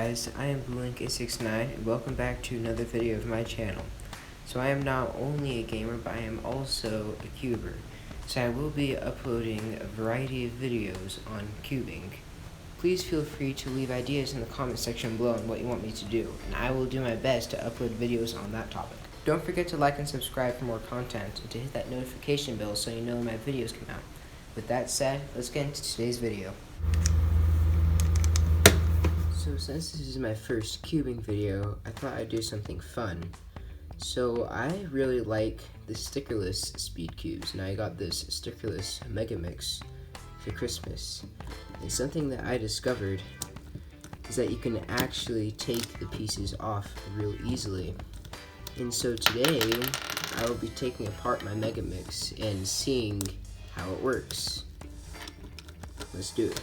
guys, I am BlueLink869 and welcome back to another video of my channel. So I am not only a gamer, but I am also a cuber. So I will be uploading a variety of videos on cubing. Please feel free to leave ideas in the comment section below on what you want me to do, and I will do my best to upload videos on that topic. Don't forget to like and subscribe for more content and to hit that notification bell so you know when my videos come out. With that said, let's get into today's video. So since this is my first cubing video, I thought I'd do something fun. So I really like the stickerless speed cubes, and I got this stickerless Megamix for Christmas. And something that I discovered is that you can actually take the pieces off real easily. And so today, I will be taking apart my Megamix and seeing how it works. Let's do it.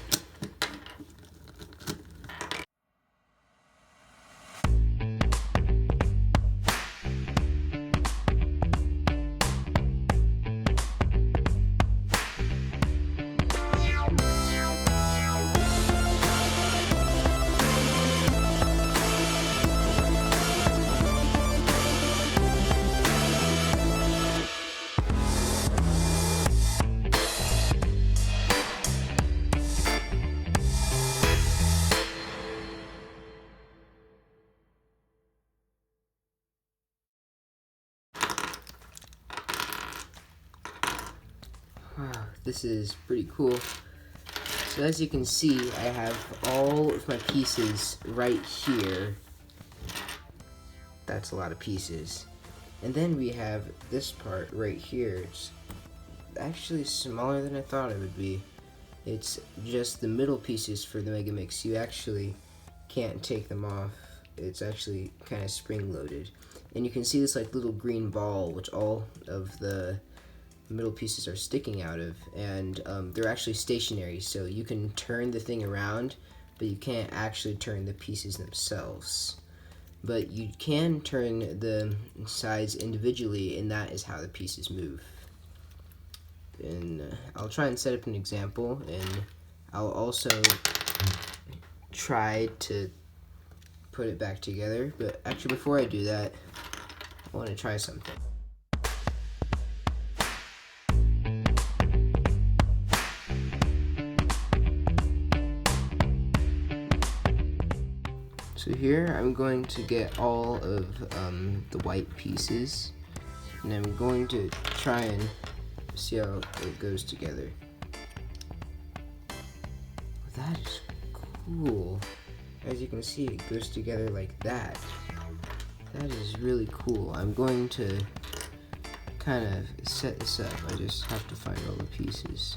Wow, this is pretty cool. So as you can see, I have all of my pieces right here. That's a lot of pieces. And then we have this part right here. It's actually smaller than I thought it would be. It's just the middle pieces for the Megamix. You actually can't take them off. It's actually kind of spring-loaded. And you can see this like little green ball, which all of the middle pieces are sticking out of, and they're actually stationary, so you can turn the thing around, but you can't actually turn the pieces themselves. But you can turn the sides individually, and that is how the pieces move. And I'll try and set up an example, and I'll also try to put it back together. But actually, before I do that, I want to try something. So here I'm going to get all of the white pieces, and I'm going to try and see how it goes together. That is cool. As you can see, it goes together like that. That is really cool. I'm going to kind of set this up. I just have to find all the pieces.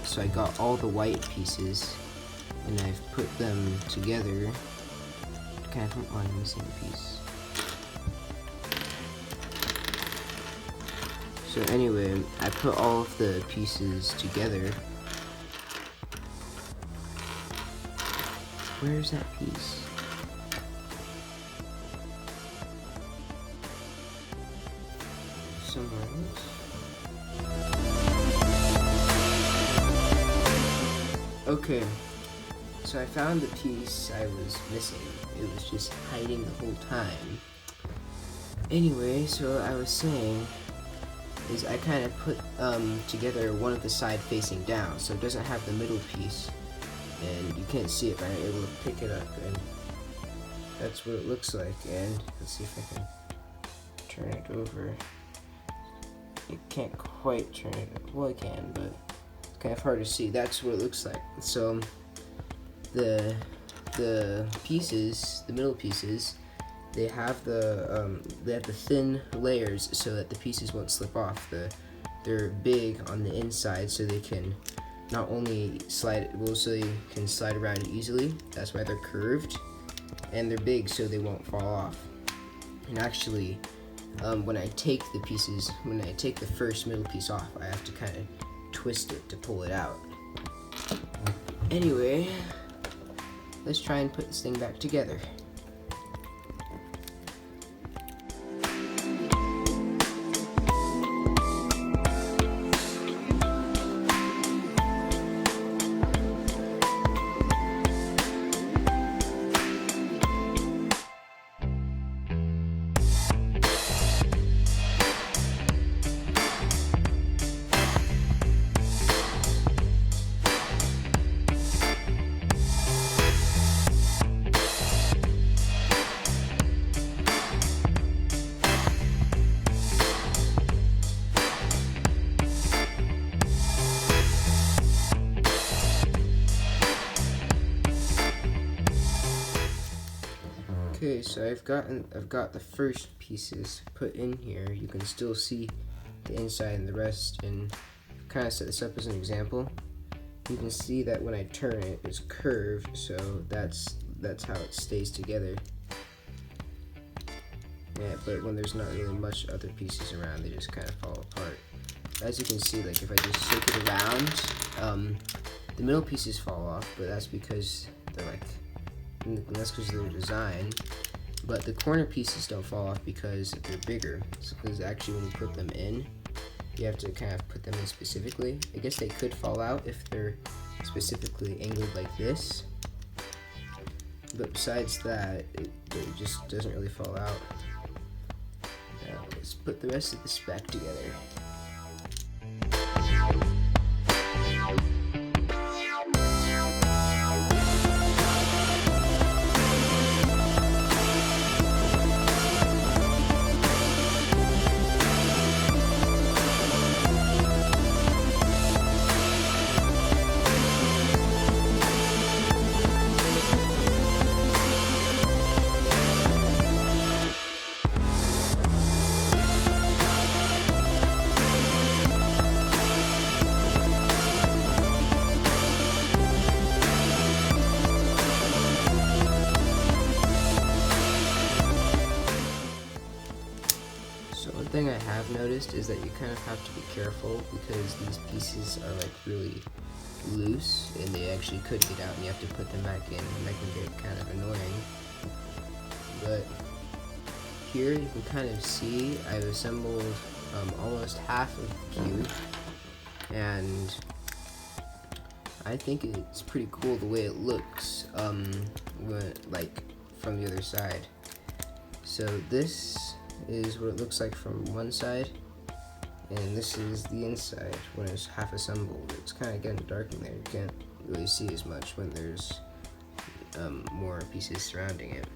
So I got all the white pieces, and I've put them together to kind of find the missing piece. So anyway, I put all of the pieces together. Where's that piece? Somewhere else. Okay, so I found the piece I was missing. It was just hiding the whole time. Anyway, so I was saying is I kind of put together one of the side facing down, so it doesn't have the middle piece, and you can't see it, but I'm able to pick it up, and that's what it looks like. And let's see if I can turn it over. You can't quite turn it. Well, I can, but kind of hard to see. That's what it looks like. So the pieces, the middle pieces, they have the thin layers so that the pieces won't slip off. They're big on the inside, so they can not only slide, well, so they can slide around easily. That's why they're curved, and they're big so they won't fall off. And actually, when I take the first middle piece off, I have to kind of twist it to pull it out. Anyway, let's try and put this thing back together. Okay, so I've got the first pieces put in here. You can still see the inside and the rest, and kind of set this up as an example. You can see that when I turn it, it's curved, so that's how it stays together. Yeah, but when there's not really much other pieces around, they just kind of fall apart. As you can see, like if I just shake it around, the middle pieces fall off, but that's because they're like, that's because of their design. But the corner pieces don't fall off because they're bigger. So because actually when you put them in, you have to kind of put them in specifically. I guess they could fall out if they're specifically angled like this. But besides that, it just doesn't really fall out. Now let's put the rest of this back together. One thing I have noticed is that you kind of have to be careful because these pieces are like really loose and they actually could get out and you have to put them back in, and that can get kind of annoying. But here you can kind of see I've assembled almost half of the cube, and I think it's pretty cool the way it looks like from the other side. So this is what it looks like from one side, and this is the inside when it's half assembled. It's kind of getting dark in there. You can't really see as much when there's more pieces surrounding it.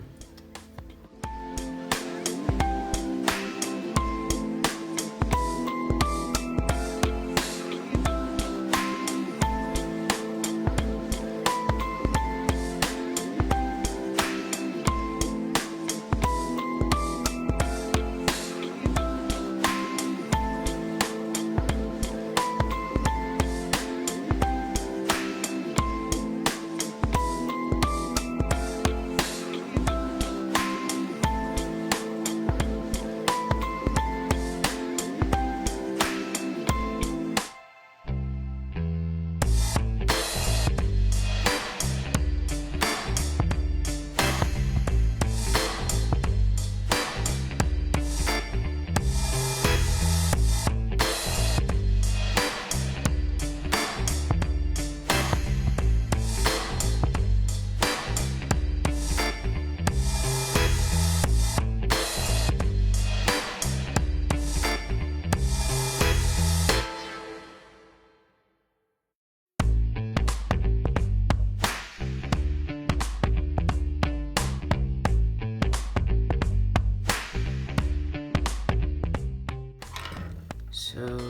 So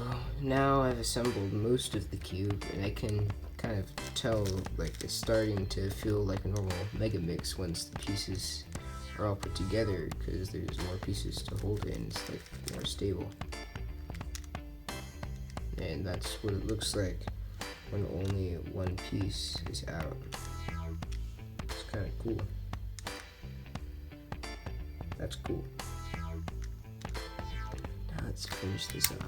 now I've assembled most of the cube, and I can kind of tell like it's starting to feel like a normal Megamix once the pieces are all put together, because there's more pieces to hold it and it's like more stable. And that's what it looks like when only one piece is out. It's kind of cool. That's cool. let's finish this off.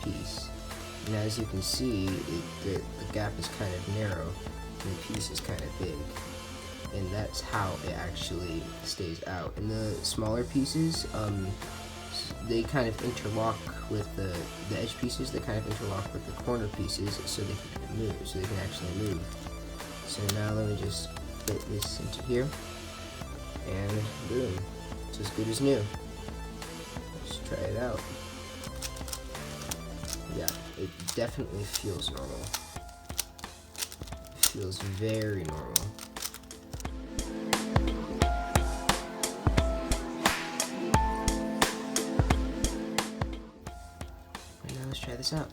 Piece, and as you can see, the gap is kind of narrow and the piece is kind of big, and that's how it actually stays out. And the smaller pieces, they kind of interlock with the edge pieces, they kind of interlock with the corner pieces so they can move, so they can actually move. So now let me just fit this into here, and boom, it's as good as new. Let's try it out. Yeah, it definitely feels normal. It feels very normal. And now let's try this out.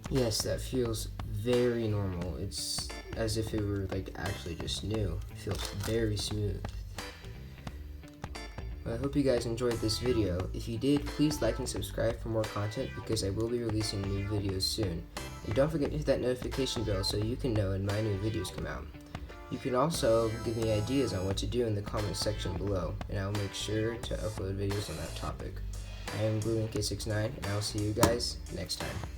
Yes, that feels very normal. It's as if it were like actually just new. It feels very smooth. Well, I hope you guys enjoyed this video. If you did, please like and subscribe for more content because I will be releasing new videos soon. And don't forget to hit that notification bell so you can know when my new videos come out. You can also give me ideas on what to do in the comments section below, and I'll make sure to upload videos on that topic. I am GlueInK69, and I'll see you guys next time.